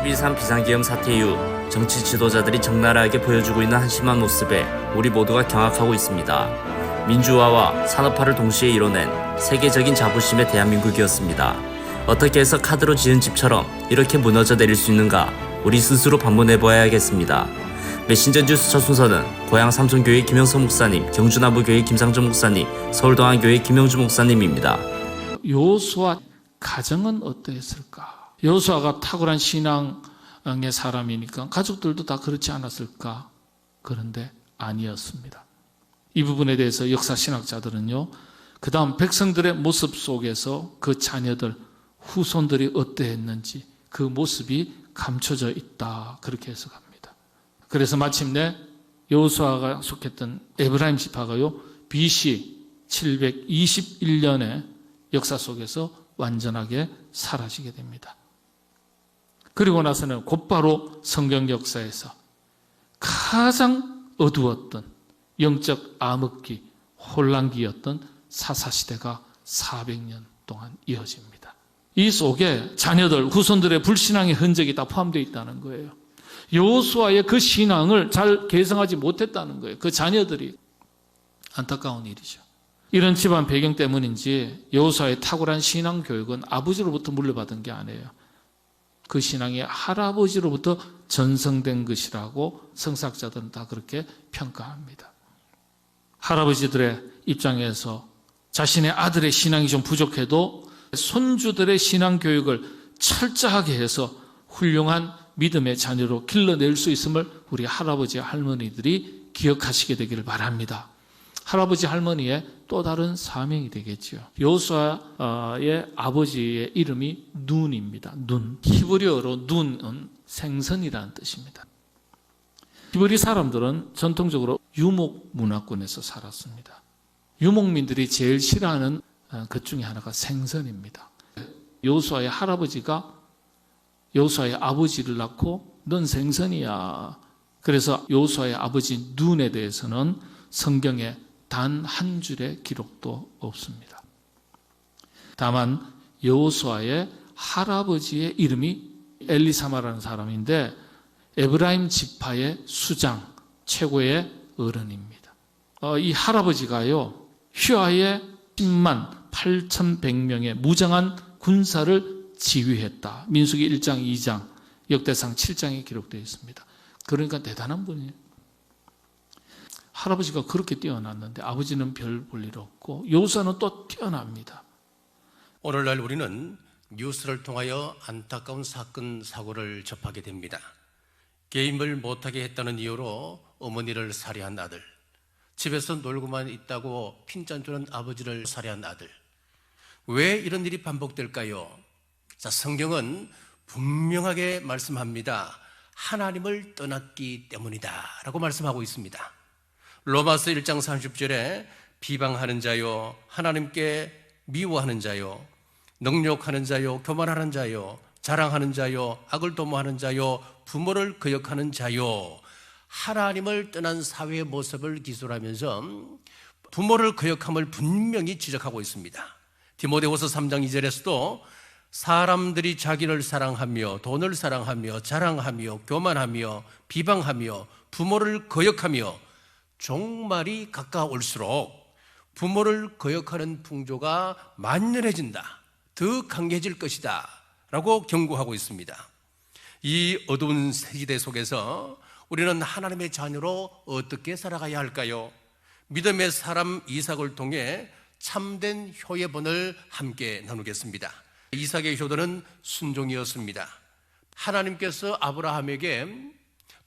12.3 비상계엄 사태 이후 정치 지도자들이 적나라하게 보여주고 있는 한심한 모습에 우리 모두가 경악하고 있습니다. 민주화와 산업화를 동시에 이뤄낸 세계적인 자부심의 대한민국이었습니다. 어떻게 해서 카드로 지은 집처럼 이렇게 무너져 내릴 수 있는가? 우리 스스로 반문해봐야겠습니다. 메신저 뉴스 첫 순서는 고양 삼성교회 김영석 목사님, 경주나무교회 김상정 목사님, 서울동안교회 김영주 목사님입니다. 여호수아 가정은 어떠했을까? 여호수아가 탁월한 신앙의 사람이니까 가족들도 다 그렇지 않았을까? 그런데 아니었습니다. 이 부분에 대해서 역사신학자들은요, 그 다음 백성들의 모습 속에서 그 자녀들, 후손들이 어떠했는지 그 모습이 감춰져 있다, 그렇게 해석합니다. 그래서 마침내 여호수아가 속했던 에브라임 지파가요, BC 721년의 역사 속에서 완전하게 사라지게 됩니다. 그리고 나서는 곧바로 성경 역사에서 가장 어두웠던 영적 암흑기, 혼란기였던 사사시대가 400년 동안 이어집니다. 이 속에 자녀들, 후손들의 불신앙의 흔적이 다 포함되어 있다는 거예요. 여호수아의 그 신앙을 잘 계승하지 못했다는 거예요. 그 자녀들이. 안타까운 일이죠. 이런 집안 배경 때문인지 여호수아의 탁월한 신앙 교육은 아버지로부터 물려받은 게 아니에요. 그 신앙이 할아버지로부터 전성된 것이라고 성사학자들은 다 그렇게 평가합니다. 할아버지들의 입장에서 자신의 아들의 신앙이 좀 부족해도 손주들의 신앙 교육을 철저하게 해서 훌륭한 믿음의 자녀로 길러낼 수 있음을 우리 할아버지 할머니들이 기억하시게 되기를 바랍니다. 할아버지 할머니의 또 다른 사명이 되겠죠. 여호수아의 아버지의 이름이 눈입니다. 눈. 히브리어로 눈은 생선이라는 뜻입니다. 히브리 사람들은 전통적으로 유목 문화권에서 살았습니다. 유목민들이 제일 싫어하는 것 중에 하나가 생선입니다. 여호수아의 할아버지가 여호수아의 아버지를 낳고 넌 생선이야. 그래서 여호수아의 아버지 눈에 대해서는 성경에 단 한 줄의 기록도 없습니다. 다만 여호수아의 할아버지의 이름이 엘리사마라는 사람인데 에브라임 지파의 수장, 최고의 어른입니다. 이 할아버지가요, 휘하의 10만 8,100명의 무장한 군사를 지휘했다. 민수기 1장, 2장, 역대상 7장에 기록되어 있습니다. 그러니까 대단한 분이에요. 할아버지가 그렇게 뛰어났는데 아버지는 별 볼 일 없고 여호수아는 또 뛰어납니다. 오늘날 우리는 뉴스를 통하여 안타까운 사건, 사고를 접하게 됩니다. 게임을 못하게 했다는 이유로 어머니를 살해한 아들, 집에서 놀고만 있다고 핀잔 주는 아버지를 살해한 아들. 왜 이런 일이 반복될까요? 자, 성경은 분명하게 말씀합니다. 하나님을 떠났기 때문이다 라고 말씀하고 있습니다. 로마서 1장 30절에 비방하는 자요, 하나님께 미워하는 자요, 능욕하는 자요, 교만하는 자요, 자랑하는 자요, 악을 도모하는 자요, 부모를 거역하는 자요, 하나님을 떠난 사회의 모습을 기술하면서 부모를 거역함을 분명히 지적하고 있습니다. 디모데후서 3장 2절에서도 사람들이 자기를 사랑하며 돈을 사랑하며 자랑하며 교만하며 비방하며 부모를 거역하며 종말이 가까울수록 부모를 거역하는 풍조가 만연해진다, 더 강해질 것이다 라고 경고하고 있습니다. 이 어두운 시대 속에서 우리는 하나님의 자녀로 어떻게 살아가야 할까요? 믿음의 사람 이삭을 통해 참된 효예본을 함께 나누겠습니다. 이삭의 효도는 순종이었습니다. 하나님께서 아브라함에게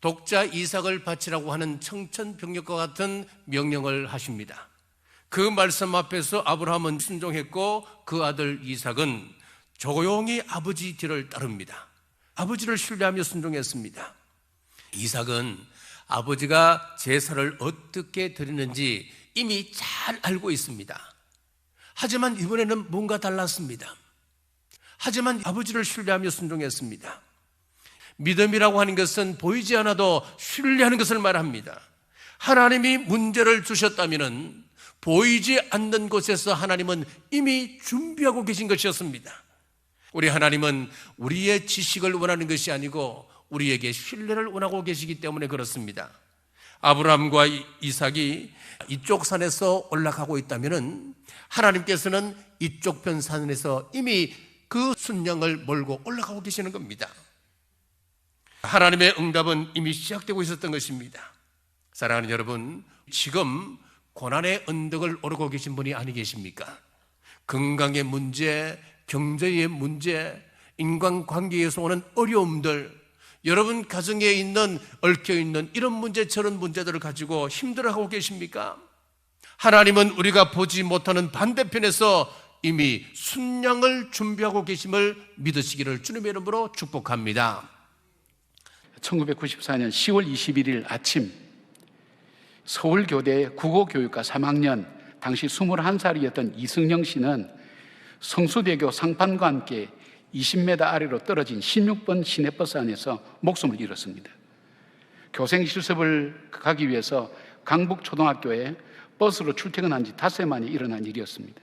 독자 이삭을 바치라고 하는 청천벽력과 같은 명령을 하십니다. 그 말씀 앞에서 아브라함은 순종했고 그 아들 이삭은 조용히 아버지 뒤를 따릅니다. 아버지를 신뢰하며 순종했습니다. 이삭은 아버지가 제사를 어떻게 드리는지 이미 잘 알고 있습니다. 하지만 이번에는 뭔가 달랐습니다. 하지만 아버지를 신뢰하며 순종했습니다. 믿음이라고 하는 것은 보이지 않아도 신뢰하는 것을 말합니다. 하나님이 문제를 주셨다면 보이지 않는 곳에서 하나님은 이미 준비하고 계신 것이었습니다. 우리 하나님은 우리의 지식을 원하는 것이 아니고 우리에게 신뢰를 원하고 계시기 때문에 그렇습니다. 아브라함과 이삭이 이쪽 산에서 올라가고 있다면 하나님께서는 이쪽 편 산에서 이미 그 순양을 몰고 올라가고 계시는 겁니다. 하나님의 응답은 이미 시작되고 있었던 것입니다. 사랑하는 여러분, 지금 고난의 언덕을 오르고 계신 분이 아니 계십니까? 건강의 문제, 경제의 문제, 인간관계에서 오는 어려움들, 여러분 가정에 있는 얽혀있는 이런 문제 저런 문제들을 가지고 힘들어하고 계십니까? 하나님은 우리가 보지 못하는 반대편에서 이미 순양을 준비하고 계심을 믿으시기를 주님의 이름으로 축복합니다. 1994년 10월 21일 아침 서울교대 국어교육과 3학년 당시 21살이었던 이승영 씨는 성수대교 상판과 함께 20m 아래로 떨어진 16번 시내버스 안에서 목숨을 잃었습니다. 교생 실습을 가기 위해서 강북초등학교에 버스로 출퇴근한 지 닷새 만에 일어난 일이었습니다.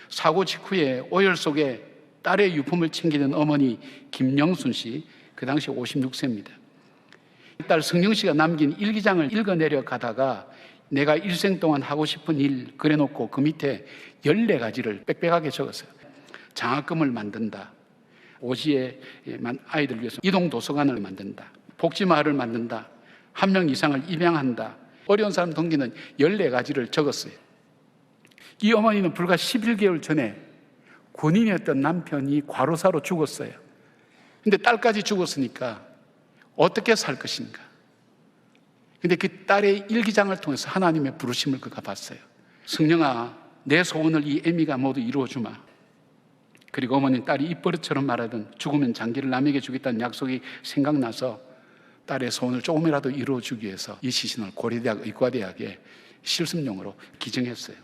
사고 직후에 오열 속에 딸의 유품을 챙기는 어머니 김영순 씨, 그 당시 56세입니다. 딸 성령 씨가 남긴 일기장을 읽어내려 가다가 내가 일생 동안 하고 싶은 일 그려놓고 그 밑에 14가지를 빽빽하게 적었어요. 장학금을 만든다. 오지의 아이들을 위해서 이동도서관을 만든다. 복지마을을 만든다. 1명 이상을 입양한다. 어려운 사람 동기는 14가지를 적었어요. 이 어머니는 불과 11개월 전에 군인이었던 남편이 과로사로 죽었어요. 근데 딸까지 죽었으니까 어떻게 살 것인가? 근데 그 딸의 일기장을 통해서 하나님의 부르심을 그가 봤어요. 성령아, 내 소원을 이 애미가 모두 이루어주마. 그리고 어머니는 딸이 입버릇처럼 말하던 죽으면 장기를 남에게 주겠다는 약속이 생각나서 딸의 소원을 조금이라도 이루어주기 위해서 이 시신을 고려대학 의과대학에 실습용으로 기증했어요.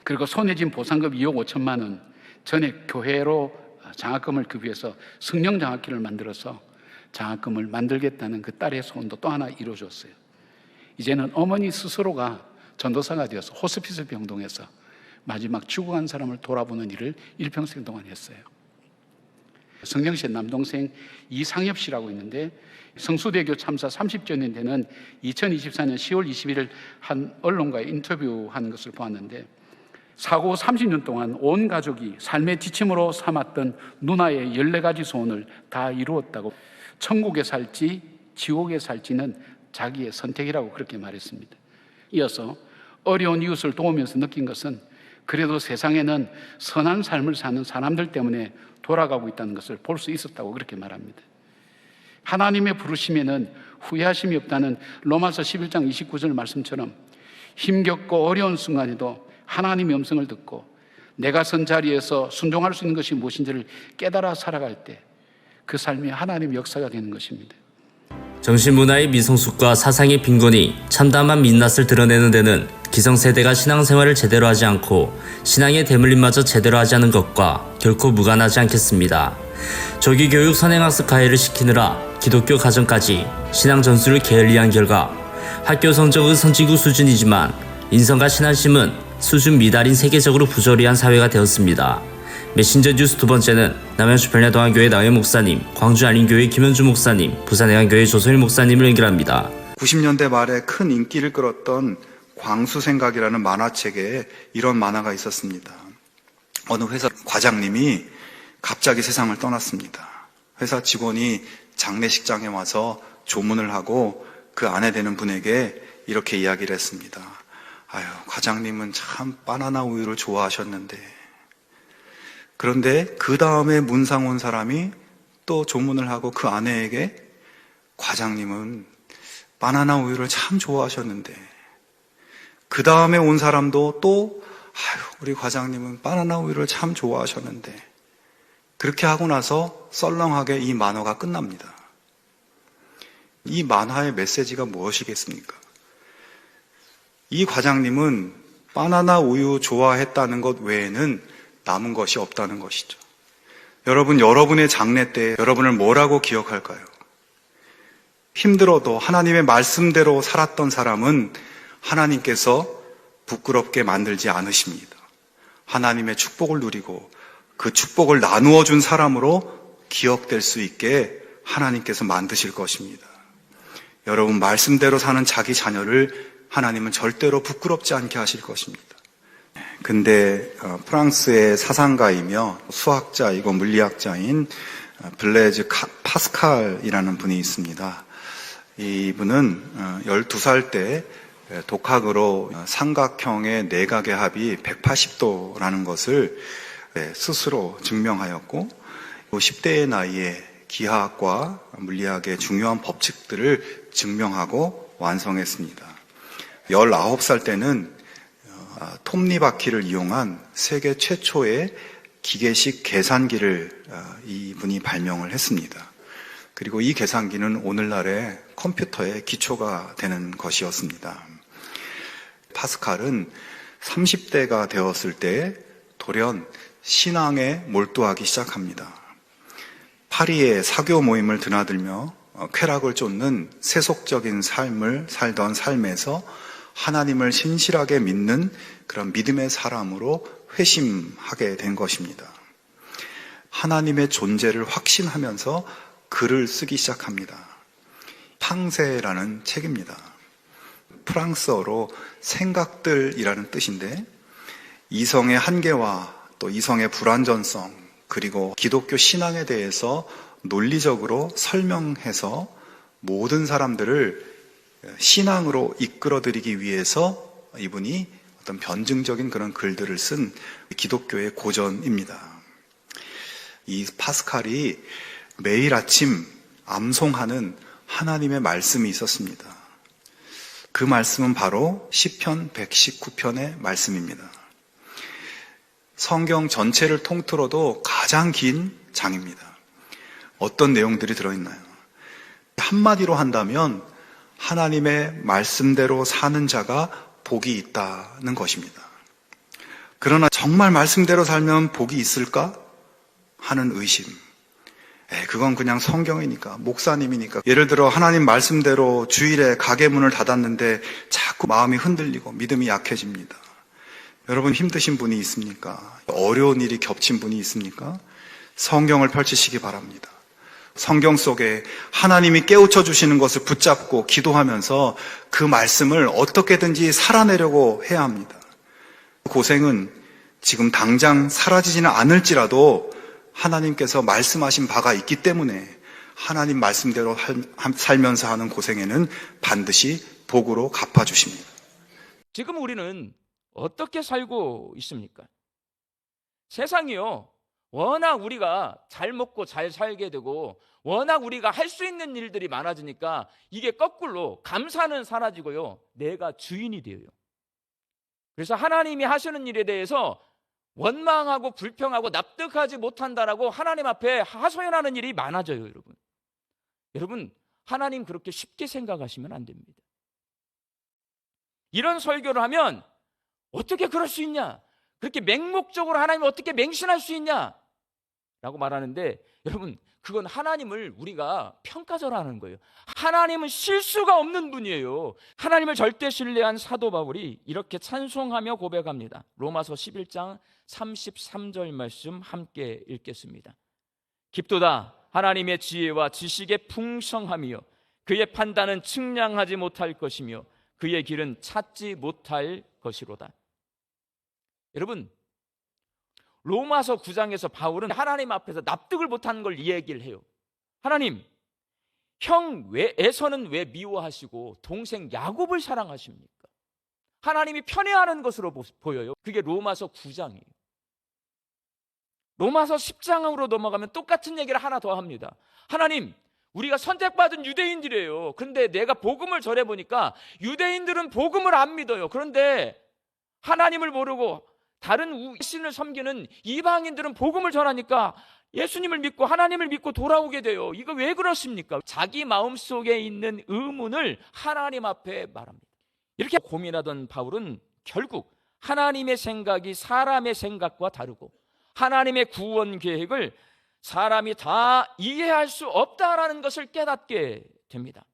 그리고 손에 쥔 보상금 2억 5천만 원, 전액 교회로 장학금을 급여해서 성령 장학기를 만들어서 장학금을 만들겠다는 그 딸의 소원도 또 하나 이루어줬어요. 이제는 어머니 스스로가 전도사가 되어서 호스피스 병동에서 마지막 죽어간 사람을 돌아보는 일을 일평생 동안 했어요. 성령 씨의 남동생 이상엽 씨라고 있는데 성수대교 참사 30주년 되는 2024년 10월 21일 한 언론과의 인터뷰한 것을 보았는데 사고 30년 동안 온 가족이 삶의 지침으로 삼았던 누나의 14가지 소원을 다 이루었다고, 천국에 살지 지옥에 살지는 자기의 선택이라고 그렇게 말했습니다. 이어서 어려운 이웃을 도우면서 느낀 것은 그래도 세상에는 선한 삶을 사는 사람들 때문에 돌아가고 있다는 것을 볼 수 있었다고 그렇게 말합니다. 하나님의 부르심에는 후회하심이 없다는 로마서 11장 29절 말씀처럼 힘겹고 어려운 순간에도 하나님의 음성을 듣고 내가 선 자리에서 순종할 수 있는 것이 무엇인지를 깨달아 살아갈 때 그 삶이 하나님의 역사가 되는 것입니다. 정신문화의 미성숙과 사상의 빈곤이 참담한 민낯을 드러내는 데는 기성세대가 신앙생활을 제대로 하지 않고 신앙의 대물림마저 제대로 하지 않은 것과 결코 무관하지 않겠습니다. 조기교육 선행학습 가해를 시키느라 기독교 가정까지 신앙 전수를 게을리한 결과 학교 성적은 선진국 수준이지만 인성과 신앙심은 수준 미달인 세계적으로 부조리한 사회가 되었습니다. 메신저 뉴스 두 번째는 남양주편야동안교회 나회 목사님, 광주알림교회 김현주 목사님, 부산해안교회 조소일 목사님을 연결합니다. 90년대 말에 큰 인기를 끌었던 광수생각이라는 만화책에 이런 만화가 있었습니다. 어느 회사 과장님이 갑자기 세상을 떠났습니다. 회사 직원이 장례식장에 와서 조문을 하고 그 아내 되는 분에게 이렇게 이야기를 했습니다. 아유, 과장님은 참 바나나 우유를 좋아하셨는데. 그런데 그 다음에 문상 온 사람이 또 조문을 하고 그 아내에게 과장님은 바나나 우유를 참 좋아하셨는데, 그 다음에 온 사람도 또 아유, 우리 과장님은 바나나 우유를 참 좋아하셨는데, 그렇게 하고 나서 썰렁하게 이 만화가 끝납니다. 이 만화의 메시지가 무엇이겠습니까? 이 과장님은 바나나 우유 좋아했다는 것 외에는 남은 것이 없다는 것이죠. 여러분, 여러분의 장래 때 여러분을 뭐라고 기억할까요? 힘들어도 하나님의 말씀대로 살았던 사람은 하나님께서 부끄럽게 만들지 않으십니다. 하나님의 축복을 누리고 그 축복을 나누어 준 사람으로 기억될 수 있게 하나님께서 만드실 것입니다. 여러분, 말씀대로 사는 자기 자녀를 하나님은 절대로 부끄럽지 않게 하실 것입니다. 근데 프랑스의 사상가이며 수학자이고 물리학자인 블레즈 파스칼이라는 분이 있습니다. 이분은 12살 때 독학으로 삼각형의 내각의 합이 180도라는 것을 스스로 증명하였고, 10대의 나이에 기하학과 물리학의 중요한 법칙들을 증명하고 완성했습니다. 19살 때는 톱니바퀴를 이용한 세계 최초의 기계식 계산기를 이분이 발명을 했습니다. 그리고 이 계산기는 오늘날의 컴퓨터의 기초가 되는 것이었습니다. 파스칼은 30대가 되었을 때 돌연 신앙에 몰두하기 시작합니다. 파리의 사교 모임을 드나들며 쾌락을 쫓는 세속적인 삶을 살던 삶에서 하나님을 신실하게 믿는 그런 믿음의 사람으로 회심하게 된 것입니다. 하나님의 존재를 확신하면서 글을 쓰기 시작합니다. 팡세라는 책입니다. 프랑스어로 생각들이라는 뜻인데, 이성의 한계와 또 이성의 불완전성, 그리고 기독교 신앙에 대해서 논리적으로 설명해서 모든 사람들을 신앙으로 이끌어들이기 위해서 이분이 어떤 변증적인 그런 글들을 쓴 기독교의 고전입니다. 이 파스칼이 매일 아침 암송하는 하나님의 말씀이 있었습니다. 그 말씀은 바로 시편 119편의 말씀입니다. 성경 전체를 통틀어도 가장 긴 장입니다. 어떤 내용들이 들어있나요? 한마디로 한다면 하나님의 말씀대로 사는 자가 복이 있다는 것입니다. 그러나 정말 말씀대로 살면 복이 있을까 하는 의심. 그건 그냥 성경이니까, 목사님이니까. 예를 들어 하나님 말씀대로 주일에 가게 문을 닫았는데 자꾸 마음이 흔들리고 믿음이 약해집니다. 여러분, 힘드신 분이 있습니까? 어려운 일이 겹친 분이 있습니까? 성경을 펼치시기 바랍니다. 성경 속에 하나님이 깨우쳐 주시는 것을 붙잡고 기도하면서 그 말씀을 어떻게든지 살아내려고 해야 합니다. 고생은 지금 당장 사라지지는 않을지라도 하나님께서 말씀하신 바가 있기 때문에 하나님 말씀대로 살면서 하는 고생에는 반드시 복으로 갚아주십니다. 지금 우리는 어떻게 살고 있습니까? 세상이요, 워낙 우리가 잘 먹고 잘 살게 되고 워낙 우리가 할 수 있는 일들이 많아지니까 이게 거꾸로 감사는 사라지고요, 내가 주인이 돼요. 그래서 하나님이 하시는 일에 대해서 원망하고 불평하고 납득하지 못한다라고 하나님 앞에 하소연하는 일이 많아져요. 여러분, 하나님 그렇게 쉽게 생각하시면 안 됩니다. 이런 설교를 하면 어떻게 그럴 수 있냐, 그렇게 맹목적으로 하나님을 어떻게 맹신할 수 있냐 라고 말하는데, 여러분, 그건 하나님을 우리가 평가절하는 거예요. 하나님은 실수가 없는 분이에요. 하나님을 절대 신뢰한 사도 바울이 이렇게 찬송하며 고백합니다. 로마서 11장 33절 말씀 함께 읽겠습니다. 깊도다 하나님의 지혜와 지식의 풍성함이요, 그의 판단은 측량하지 못할 것이며 그의 길은 찾지 못할 것이로다. 여러분, 로마서 9장에서 바울은 하나님 앞에서 납득을 못하는 걸 얘기를 해요. 하나님, 형 에서는 왜 미워하시고 동생 야곱을 사랑하십니까? 하나님이 편애하는 것으로 보여요. 그게 로마서 9장이에요. 로마서 10장으로 넘어가면 똑같은 얘기를 하나 더 합니다. 하나님, 우리가 선택받은 유대인들이에요. 그런데 내가 복음을 전해보니까 유대인들은 복음을 안 믿어요. 그런데 하나님을 모르고 다른 신을 섬기는 이방인들은 복음을 전하니까 예수님을 믿고 하나님을 믿고 돌아오게 돼요. 이거 왜 그렇습니까? 자기 마음속에 있는 의문을 하나님 앞에 말합니다. 이렇게 고민하던 바울은 결국 하나님의 생각이 사람의 생각과 다르고 하나님의 구원 계획을 사람이 다 이해할 수 없다라는 것을 깨닫게 됩니다.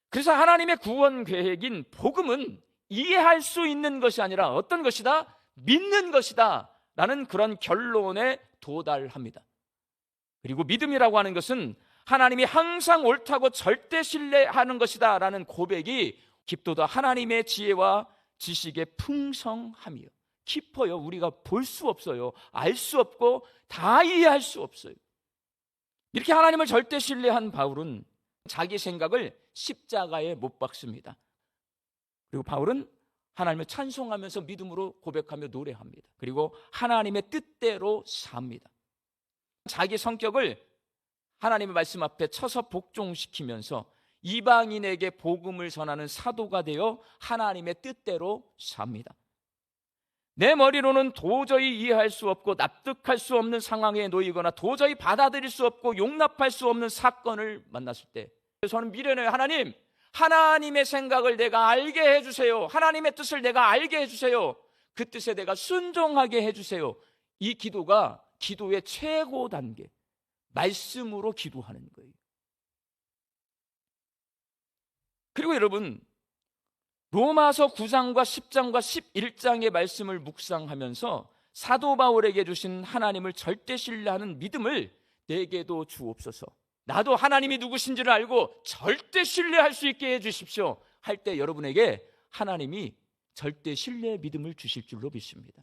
그래서 하나님의 구원 계획인 복음은 이해할 수 있는 것이 아니라 어떤 것이다? 믿는 것이다 라는 그런 결론에 도달합니다. 그리고 믿음이라고 하는 것은 하나님이 항상 옳다고 절대 신뢰하는 것이다 라는 고백이 깊도다 하나님의 지혜와 지식의 풍성함이요. 깊어요. 우리가 볼 수 없어요. 알 수 없고 다 이해할 수 없어요. 이렇게 하나님을 절대 신뢰한 바울은 자기 생각을 십자가에 못 박습니다. 그리고 바울은 하나님을 찬송하면서 믿음으로 고백하며 노래합니다. 그리고 하나님의 뜻대로 삽니다. 자기 성격을 하나님의 말씀 앞에 쳐서 복종시키면서 이방인에게 복음을 전하는 사도가 되어 하나님의 뜻대로 삽니다. 내 머리로는 도저히 이해할 수 없고 납득할 수 없는 상황에 놓이거나 도저히 받아들일 수 없고 용납할 수 없는 사건을 만났을 때 저는 미련해요. 하나님, 하나님의 생각을 내가 알게 해주세요. 하나님의 뜻을 내가 알게 해주세요. 그 뜻에 내가 순종하게 해주세요. 이 기도가 기도의 최고 단계, 말씀으로 기도하는 거예요. 그리고 여러분, 로마서 9장과 10장과 11장의 말씀을 묵상하면서 사도 바울에게 주신 하나님을 절대 신뢰하는 믿음을 내게도 주옵소서. 나도 하나님이 누구신지를 알고 절대 신뢰할 수 있게 해주십시오 할 때 여러분에게 하나님이 절대 신뢰의 믿음을 주실 줄로 믿습니다.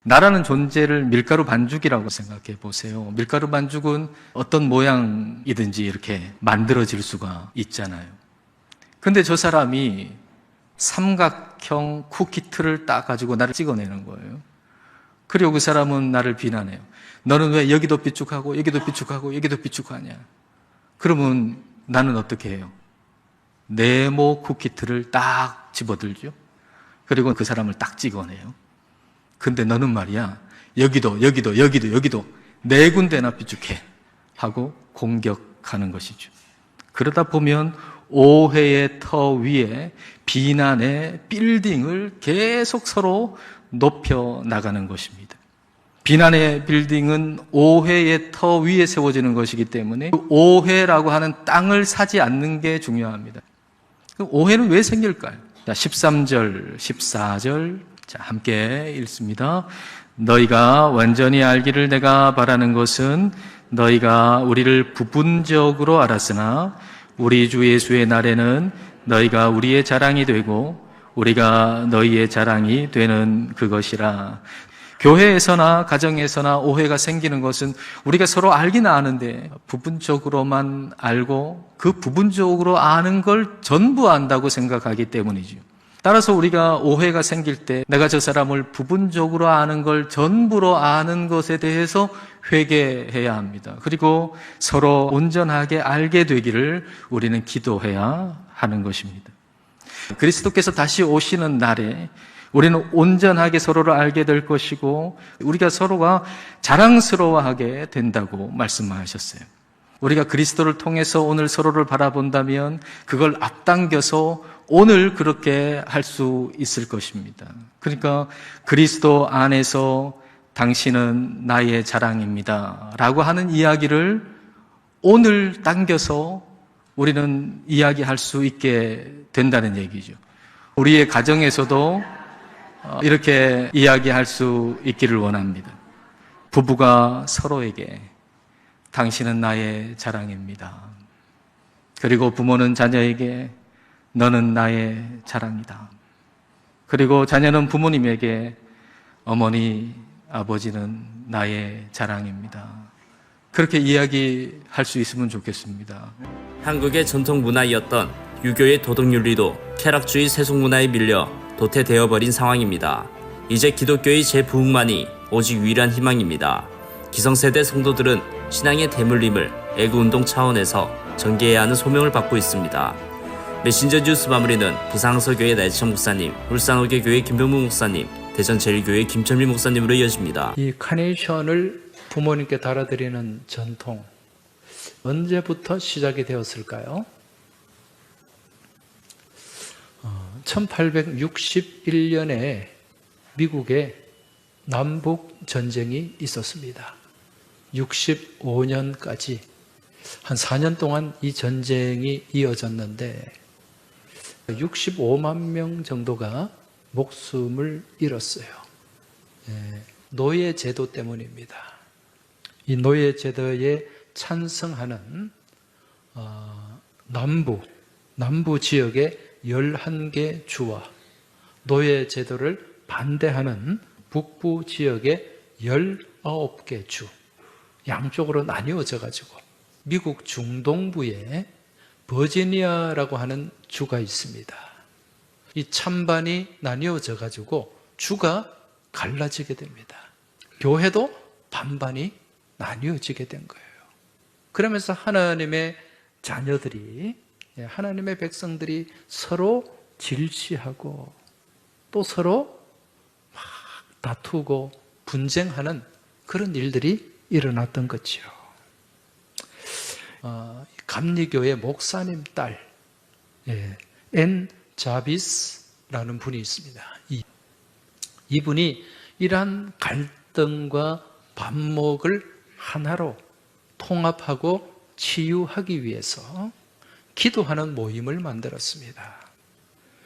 나라는 존재를 밀가루 반죽이라고 생각해 보세요. 밀가루 반죽은 어떤 모양이든지 이렇게 만들어질 수가 있잖아요. 근데 저 사람이 삼각형 쿠키 틀을 따가지고 나를 찍어내는 거예요. 그리고 그 사람은 나를 비난해요. 너는 왜 여기도 삐죽하고 여기도 삐죽하고 여기도 삐죽하냐? 그러면 나는 어떻게 해요? 네모 쿠키 틀을 딱 집어들죠. 그리고 그 사람을 딱 찍어내요. 근데 너는 말이야, 여기도 네 군데나 삐죽해 하고 공격하는 것이죠. 그러다 보면 오해의 터 위에 비난의 빌딩을 계속 서로 높여 나가는 것입니다. 비난의 빌딩은 오해의 터 위에 세워지는 것이기 때문에 오해라고 하는 땅을 사지 않는 게 중요합니다. 오해는 왜 생길까요? 자, 13절, 14절 자, 함께 읽습니다. 너희가 완전히 알기를 내가 바라는 것은 너희가 우리를 부분적으로 알았으나 우리 주 예수의 날에는 너희가 우리의 자랑이 되고 우리가 너희의 자랑이 되는 그것이라. 교회에서나 가정에서나 오해가 생기는 것은 우리가 서로 알긴 아는데 부분적으로만 알고 그 부분적으로 아는 걸 전부 안다고 생각하기 때문이죠. 따라서 우리가 오해가 생길 때 내가 저 사람을 부분적으로 아는 걸 전부로 아는 것에 대해서 회개해야 합니다. 그리고 서로 온전하게 알게 되기를 우리는 기도해야 하는 것입니다. 그리스도께서 다시 오시는 날에 우리는 온전하게 서로를 알게 될 것이고 우리가 서로가 자랑스러워하게 된다고 말씀하셨어요. 우리가 그리스도를 통해서 오늘 서로를 바라본다면 그걸 앞당겨서 오늘 그렇게 할 수 있을 것입니다. 그러니까 그리스도 안에서 당신은 나의 자랑입니다 라고 하는 이야기를 오늘 당겨서 우리는 이야기할 수 있게 된다는 얘기죠. 우리의 가정에서도 이렇게 이야기할 수 있기를 원합니다. 부부가 서로에게 당신은 나의 자랑입니다. 그리고 부모는 자녀에게 너는 나의 자랑이다. 그리고 자녀는 부모님에게 어머니, 아버지는 나의 자랑입니다. 그렇게 이야기할 수 있으면 좋겠습니다. 한국의 전통 문화이었던 유교의 도덕윤리도 쾌락주의 세속문화에 밀려 도태되어버린 상황입니다. 이제 기독교의 재부흥만이 오직 유일한 희망입니다. 기성세대 성도들은 신앙의 대물림을 애구운동 차원에서 전개해야 하는 소명을 받고 있습니다. 메신저 뉴스 마무리는 부산항서교회 나혜청 목사님, 울산호계교회 김병무 목사님, 대전제일교회 김철미 목사님으로 이어집니다. 이 카네이션을 부모님께 달아드리는 전통 언제부터 시작이 되었을까요? 1861년에 미국에 남북 전쟁이 있었습니다. 65년까지 한 4년 동안 이 전쟁이 이어졌는데 65만 명 정도가 목숨을 잃었어요. 노예 제도 때문입니다. 이 노예 제도에 찬성하는 남부 지역의 11개 주와 노예 제도를 반대하는 북부 지역의 19개 주, 양쪽으로 나뉘어져 가지고 미국 중동부에 버지니아라고 하는 주가 있습니다. 이 찬반이 나뉘어져 가지고 주가 갈라지게 됩니다. 교회도 반반이 나뉘어지게 된 거예요. 그러면서 하나님의 자녀들이, 하나님의 백성들이 서로 질시하고 또 서로 막 다투고 분쟁하는 그런 일들이 일어났던 거죠. 감리교회 목사님 딸 앤 자비스라는 분이 있습니다. 이분이 이러한 갈등과 반목을 하나로 통합하고 치유하기 위해서 기도하는 모임을 만들었습니다.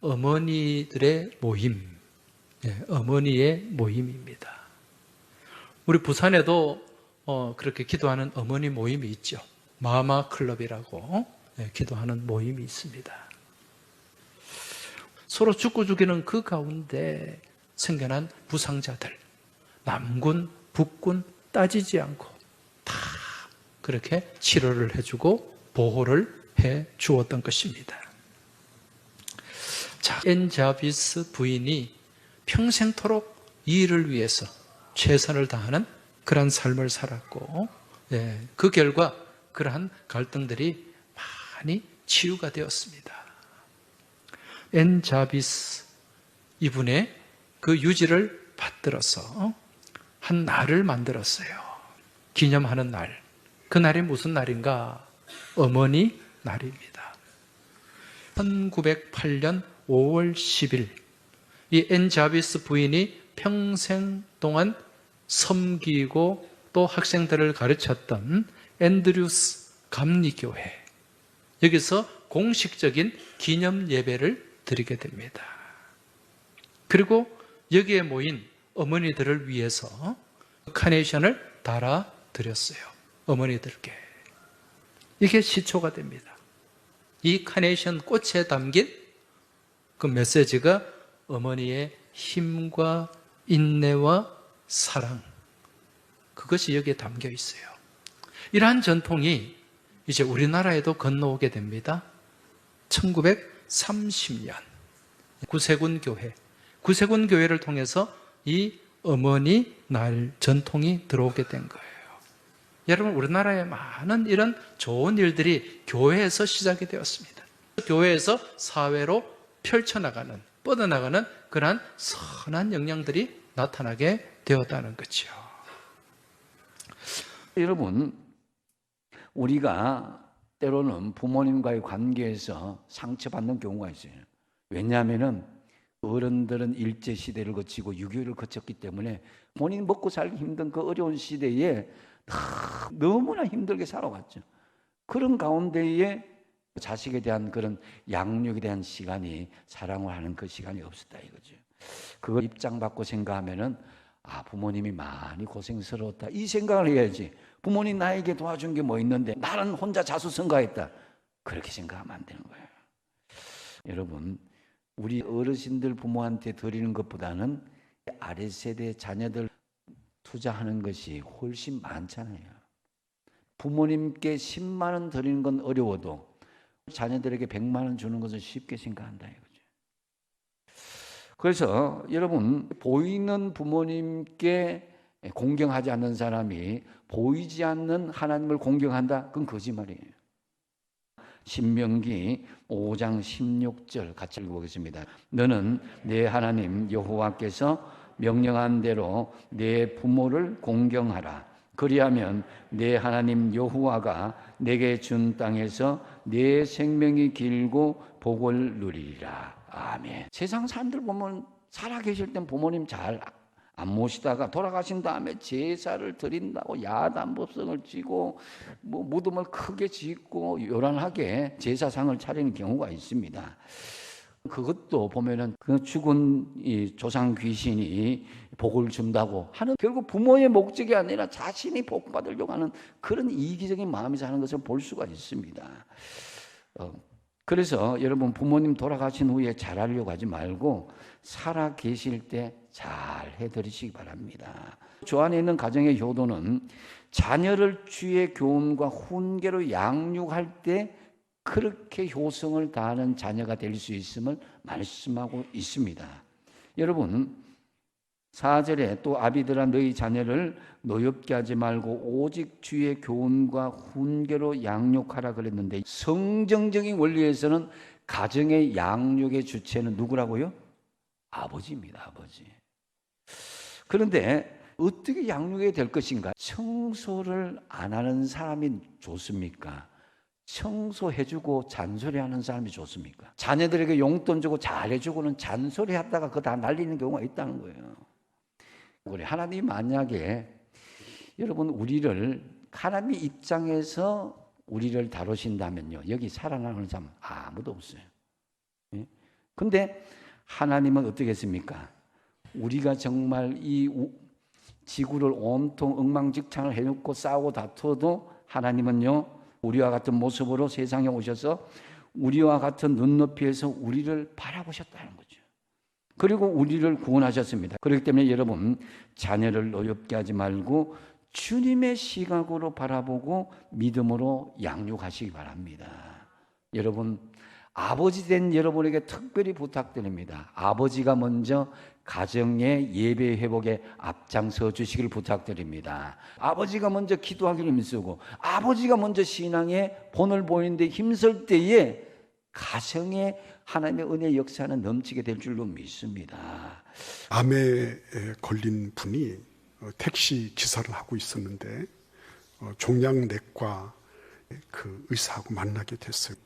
어머니들의 모임, 어머니의 모임입니다. 우리 부산에도 그렇게 기도하는 어머니 모임이 있죠. 마마 클럽이라고 기도하는 모임이 있습니다. 서로 죽고 죽이는 그 가운데 생겨난 부상자들, 남군, 북군 따지지 않고 다 그렇게 치료를 해주고 보호를 해 주었던 것입니다. 자, 앤 자비스 부인이 평생토록 이 일을 위해서 최선을 다하는 그러한 삶을 살았고, 그 결과 그러한 갈등들이 많이 치유가 되었습니다. 앤 자비스 이분의 그 유지를 받들어서 한 날을 만들었어요. 기념하는 날. 그 날이 무슨 날인가? 어머니 날입니다. 1908년 5월 10일 이 앤 자비스 부인이 평생 동안 섬기고 또 학생들을 가르쳤던 앤드류스 감리교회, 여기서 공식적인 기념 예배를 드리게 됩니다. 그리고 여기에 모인 어머니들을 위해서 카네이션을 달아 드렸어요. 어머니들께. 이게 시초가 됩니다. 이 카네이션 꽃에 담긴 그 메시지가 어머니의 힘과 인내와 사랑, 그것이 여기에 담겨 있어요. 이러한 전통이 이제 우리나라에도 건너오게 됩니다. 1930년 구세군 교회를 통해서 이 어머니 날 전통이 들어오게 된 거예요. 여러분, 우리나라에 많은 이런 좋은 일들이 교회에서 시작이 되었습니다. 교회에서 사회로 펼쳐나가는, 뻗어나가는 그러한 선한 영향들이 나타나게 되었다는 거죠. 여러분, 우리가 때로는 부모님과의 관계에서 상처받는 경우가 있어요. 왜냐하면 어른들은 일제시대를 거치고 6.25를 거쳤기 때문에 본인 먹고 살기 힘든 그 어려운 시대에 너무나 힘들게 살아왔죠. 그런 가운데에 자식에 대한 그런 양육에 대한 시간이, 사랑을 하는 그 시간이 없었다 이거죠. 그걸 입장 바꿔 생각하면은 부모님이 많이 고생스러웠다 이 생각을 해야지, 부모님 나에게 도와준 게 뭐 있는데 나는 혼자 자수성가했다 그렇게 생각하면 안 되는 거예요. 여러분, 우리 어르신들 부모한테 드리는 것보다는 아랫세대 자녀들 투자하는 것이 훨씬 많잖아요. 부모님께 10만 원 드리는 건 어려워도 자녀들에게 100만 원 주는 것은 쉽게 생각한다 이거죠. 그래서 여러분, 보이는 부모님께 공경하지 않는 사람이 보이지 않는 하나님을 공경한다? 그건 거짓말이에요. 신명기 5장 16절 같이 읽어보겠습니다. 너는 내 하나님 여호와께서 명령한 대로 내 부모를 공경하라. 그리하면 내 하나님 여호와가 내게 준 땅에서 내 생명이 길고 복을 누리리라. 아멘. 세상 사람들 보면 살아계실 땐 부모님 잘 안 모시다가 돌아가신 다음에 제사를 드린다고 야단법석을 지고 무덤을 크게 짓고 요란하게 제사상을 차리는 경우가 있습니다. 그것도 보면은 그 죽은 이 조상 귀신이 복을 준다고 하는, 결국 부모의 목적이 아니라 자신이 복 받으려고 하는 그런 이기적인 마음에서 하는 것을 볼 수가 있습니다. 그래서 여러분, 부모님 돌아가신 후에 잘하려고 하지 말고 살아 계실 때 잘 해드리시기 바랍니다. 주 안에 있는 가정의 효도는 자녀를 주의 교훈과 훈계로 양육할 때 그렇게 효성을 다하는 자녀가 될 수 있음을 말씀하고 있습니다. 여러분, 4절에 또 아비들아 너희 자녀를 노엽게 하지 말고 오직 주의 교훈과 훈계로 양육하라 그랬는데, 성경적인 원리에서는 가정의 양육의 주체는 누구라고요? 아버지입니다. 아버지. 그런데 어떻게 양육해야 될 것인가? 청소를 안 하는 사람이 좋습니까? 청소해주고 잔소리하는 사람이 좋습니까? 자녀들에게 용돈 주고 잘해주고는 잔소리하다가 그거 다 날리는 경우가 있다는 거예요. 우리 하나님 만약에 여러분 우리를 하나님 입장에서 우리를 다루신다면요, 여기 살아나는 사람 아무도 없어요. 근데 하나님은 어떻게 했습니까? 우리가 정말 이 지구를 온통 엉망진창을 해놓고 싸우고 다투어도 하나님은요, 우리와 같은 모습으로 세상에 오셔서 우리와 같은 눈높이에서 우리를 바라보셨다는 거죠. 그리고 우리를 구원하셨습니다. 그렇기 때문에 여러분, 자녀를 노엽게 하지 말고 주님의 시각으로 바라보고 믿음으로 양육하시기 바랍니다. 여러분, 아버지 된 여러분에게 특별히 부탁드립니다. 아버지가 먼저 가정의 예배 회복에 앞장서 주시길 부탁드립니다. 아버지가 먼저 기도하기를 힘쓰고 아버지가 먼저 신앙의 본을 보이는데 힘쓸 때에 가정에 하나님의 은혜의 역사는 넘치게 될 줄로 믿습니다. 암에 걸린 분이 택시 기사를 하고 있었는데 종양내과 그 의사하고 만나게 됐어요.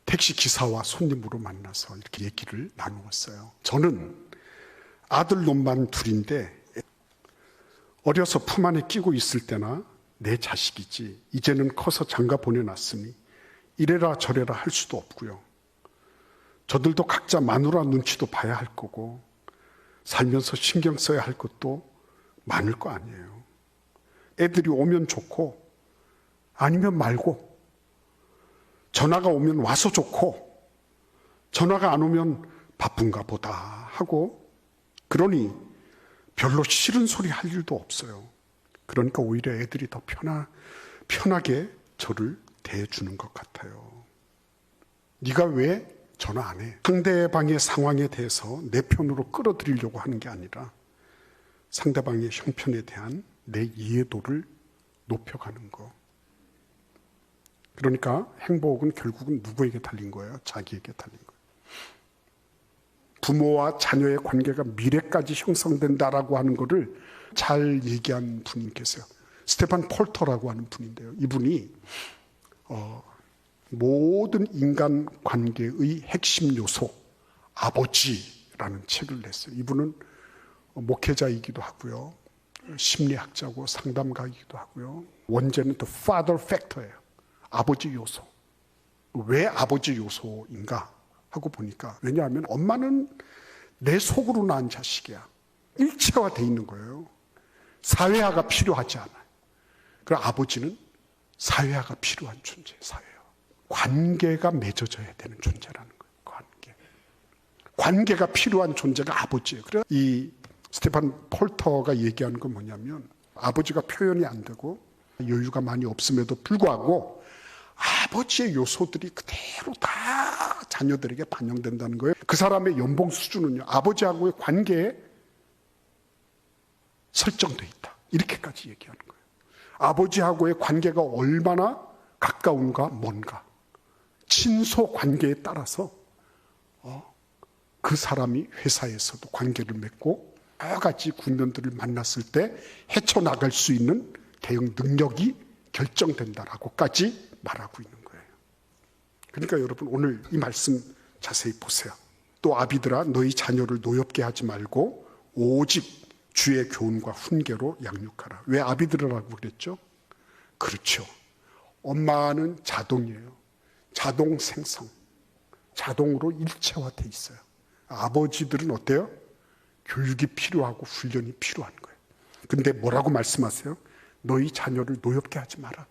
택시 기사와 손님으로 만나서 이렇게 얘기를 나누었어요. 저는 아들 놈만 둘인데 어려서 품 안에 끼고 있을 때나 내 자식이지 이제는 커서 장가 보내놨으니 이래라 저래라 할 수도 없고요. 저들도 각자 마누라 눈치도 봐야 할 거고 살면서 신경 써야 할 것도 많을 거 아니에요. 애들이 오면 좋고 아니면 말고, 전화가 오면 와서 좋고 전화가 안 오면 바쁜가 보다 하고, 그러니 별로 싫은 소리 할 일도 없어요. 그러니까 오히려 애들이 더 편하게 저를 대해주는 것 같아요. 네가 왜 전화 안 해? 상대방의 상황에 대해서 내 편으로 끌어들이려고 하는 게 아니라 상대방의 형편에 대한 내 이해도를 높여가는 거. 그러니까 행복은 결국은 누구에게 달린 거예요? 자기에게 달린 거예요. 부모와 자녀의 관계가 미래까지 형성된다라고 하는 것을 잘 얘기한 분이 계세요. 스테판 폴터라고 하는 분인데요. 이분이 모든 인간 관계의 핵심 요소 아버지라는 책을 냈어요. 이분은 목회자이기도 하고요, 심리학자고 상담가이기도 하고요. 원제는 The Father Factor예요. 아버지 요소. 왜 아버지 요소인가 하고 보니까, 왜냐하면 엄마는 내 속으로 낳은 자식이야. 일체화되어 있는 거예요. 사회화가 필요하지 않아요. 그리고 아버지는 사회화가 필요한 존재예요. 사회화. 관계가 맺어져야 되는 존재라는 거예요. 관계가 필요한 존재가 아버지예요. 그래서 이 스테판 폴터가 얘기하는 건 뭐냐면, 아버지가 표현이 안 되고 여유가 많이 없음에도 불구하고 아버지의 요소들이 그대로 다 자녀들에게 반영된다는 거예요. 그 사람의 연봉 수준은요, 아버지하고의 관계에 설정돼 있다. 이렇게까지 얘기하는 거예요. 아버지하고의 관계가 얼마나 가까운가 먼가, 친소 관계에 따라서 그 사람이 회사에서도 관계를 맺고 여러 가지 국면들을 만났을 때 헤쳐나갈 수 있는 대응 능력이 결정된다라고까지 말하고 있는 거예요. 그러니까 여러분, 오늘 이 말씀 자세히 보세요. 또 아비들아 너희 자녀를 노엽게 하지 말고 오직 주의 교훈과 훈계로 양육하라. 왜 아비들이라고 그랬죠? 그렇죠. 엄마는 자동이에요. 자동 생성. 자동으로 일체화돼 있어요. 아버지들은 어때요? 교육이 필요하고 훈련이 필요한 거예요. 근데 뭐라고 말씀하세요? 너희 자녀를 노엽게 하지 마라.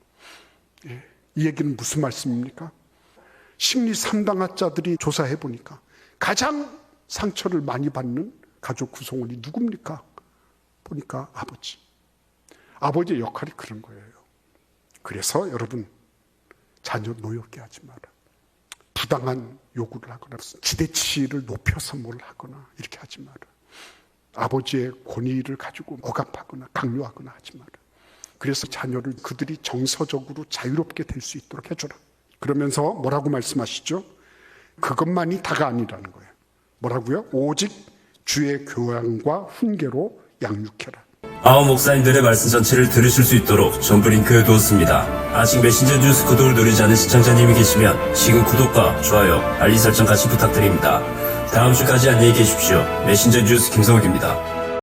예. 이 얘기는 무슨 말씀입니까? 심리 3당학자들이 조사해 보니까 가장 상처를 많이 받는 가족 구성원이 누굽니까? 보니까 아버지. 아버지의 역할이 그런 거예요. 그래서 여러분, 자녀 노엽게 하지 마라. 부당한 요구를 하거나 기대치를 높여서 뭘 하거나 이렇게 하지 마라. 아버지의 권위를 가지고 억압하거나 강요하거나 하지 마라. 그래서 자녀를 그들이 정서적으로 자유롭게 될 수 있도록 해줘라. 그러면서 뭐라고 말씀하시죠? 그것만이 다가 아니라는 거예요. 뭐라고요? 오직 주의 교양과 훈계로 양육해라. 아우 목사님들의 말씀 전체를 들으실 수 있도록 전부 링크해 두었습니다. 아직 메신저 뉴스 구독을 누르지 않은 시청자님이 계시면 지금 구독과 좋아요, 알림 설정 같이 부탁드립니다. 다음 주까지 안녕히 계십시오. 메신저 뉴스 김성욱입니다.